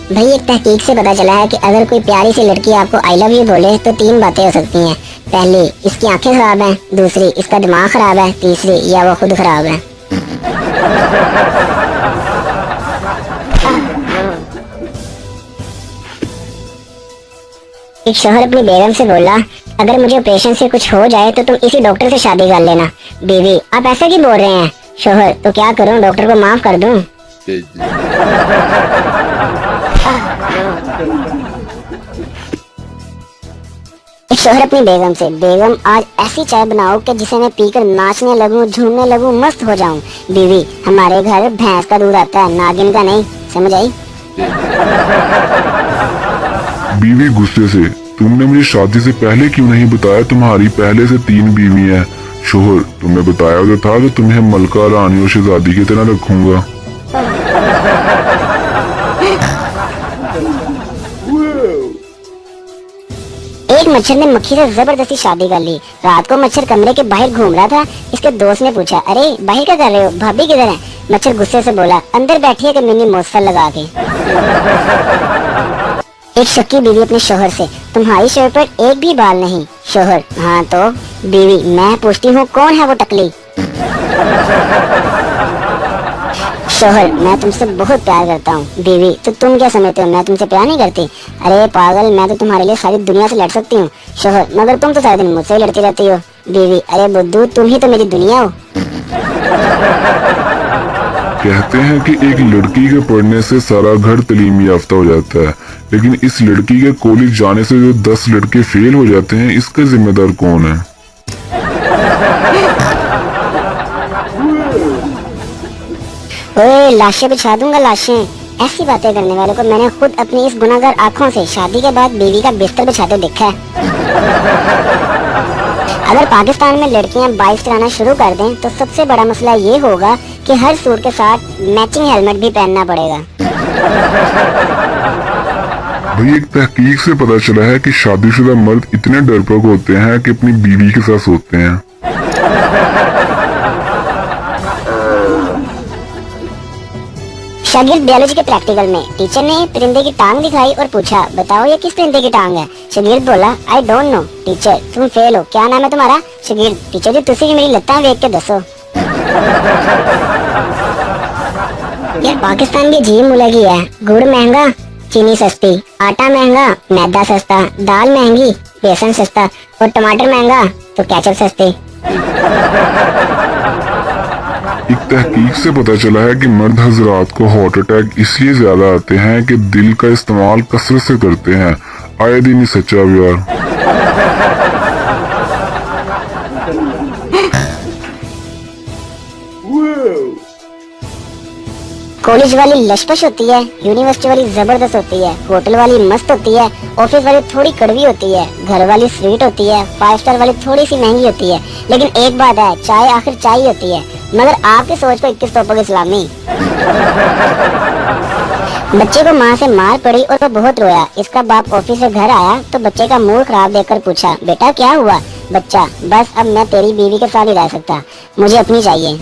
भाई एक तहकीक से पता चला है कि अगर कोई प्यारी सी लड़की आपको आई लव यू बोले तो 3 बातें हो सकती हैं। पहली, इसकी आंखें खराब हैं। दूसरी, इसका दिमाग खराब है। तीसरी, या वो खुद खराब है। एक शोहर अपनी बेगम से बोला, अगर मुझे ऑपरेशन से कुछ हो जाए तो तुम इसी डॉक्टर से शादी कर लेना। बीवी, आप ऐसा क्यों बोल रहे हैं? शोहर, तो क्या करूं, डॉक्टर को माफ कर दूं? एक शोहर अपनी बेगम से, बेगम आज ऐसी चाय बनाओ कि जिसे मैं पीकर नाचने लगूं, झूमने लगूं, मस्त हो जाऊं। बीवी, हमारे घर भैंस का दूध आता है, नागिन का नहीं। समझ आई? बीवी गुस्से से, तुमने मुझे शादी से पहले क्यों नहीं बताया तुम्हारी पहले से 3 बीवी हैं? शोहर, तुमने बताया तो था कि तुम्हें मलका रानी और शहजादी की तरह रखूंगा। एक मच्छर ने मक्खी से जबरदस्ती शादी कर ली। रात को मच्छर कमरे के बाहर घूम रहा था। इसके दोस्त ने पूछा, अरे बाहर क्या कर रहे हो, भाभी किधर है? मच्छर गुस्से से बोला, अंदर बैठी है कि मिनी मौसफल लगा के। एक शक्की बीवी अपने शोहर से, तुम्हारी शर्ट पर एक भी बाल नहीं। शोहर, हाँ तो? बीवी, मैं पूछती हूँ कौन है वो टकली? शोहर, मैं तुमसे बहुत प्यार करता हूँ। बीवी, तो तुम क्या समझते हो मैं तुमसे प्यार नहीं करती? अरे पागल, मैं तो तुम्हारे लिए सारी दुनिया से लड़ सकती हूँ। शोहर, मगर तुम तो सारा दिन मुझसे लड़ती रहती हो। बीवी, अरे बुद्धू, तुम ही तो मेरी दुनिया हो। कहते हैं कि एक लड़की के पढ़ने से सारा घर तालीम याफ्ता हो जाता है, लेकिन इस लड़की के कॉलेज जाने से जो 10 लड़के फेल हो जाते हैं, इसका जिम्मेदार कौन है? ओए, लाशें बिछा दूंगा, लाशें। ऐसी बातें करने वालों को मैंने खुद अपनी इस गुनाहगार आंखों से शादी के बाद बीवी का बिस्तर बिछाते देखा है। अगर पाकिस्तान में लड़कियां बाइक चलाना शुरू कर दें तो सबसे बड़ा मसला ये होगा कि हर सूट के साथ मैचिंग हेलमेट भी पहनना पड़ेगा। भाई एक तहकीक से पता चला है कि शादीशुदा मर्द इतने डरपोक होते हैं कि अपनी बीवी के साथ सोते हैं। शागिर्द बायोलॉजी के प्रैक्टिकल में टीचर ने परिंदे की टांग दिखाई और पूछा, बताओ ये किस परिंदे की टांग है? शागिर्द बोला, आई डोंट नो टीचर। तुम फेल हो, क्या नाम है तुम्हारा? शागिर्द, टीचर जी तुसी मेरी लत्तां देख के दसो। यार पाकिस्तान भी अजीब मुल्क ही है। गुड़ महंगा, चीनी सस्ती, आटा महंगा, मैदा सस्ता, दाल महंगी, बेसन सस्ता, और टमाटर महंगा तो केचप सस्ती। एक तहकीक से पता चला है कि मर्द हजरात को हार्ट अटैक इसलिए ज्यादा आते हैं कि दिल का इस्तेमाल कसरत से करते हैं। आए दिन ही सच्चा प्यार। कॉलेज वाली लशपश होती है, यूनिवर्सिटी वाली जबरदस्त होती है, होटल वाली मस्त होती है, ऑफिस वाली थोड़ी कड़वी होती है, घर वाली स्वीट होती है, 5 स्टार वाली थोड़ी सी महंगी होती है। लेकिन एक बात है, चाय आखिर चाय होती है। मगर आपकी सोच को 21 तोपों की सलामी। बच्चे को माँ से मार पड़ी और वो बहुत रोया। इसका बाप ऑफिस से घर आया तो बच्चे का मूड खराब देखकर पूछा, बेटा क्या हुआ? बच्चा, बस अब मैं तेरी बीवी के साथ ही रह सकता, मुझे अपनी चाहिए।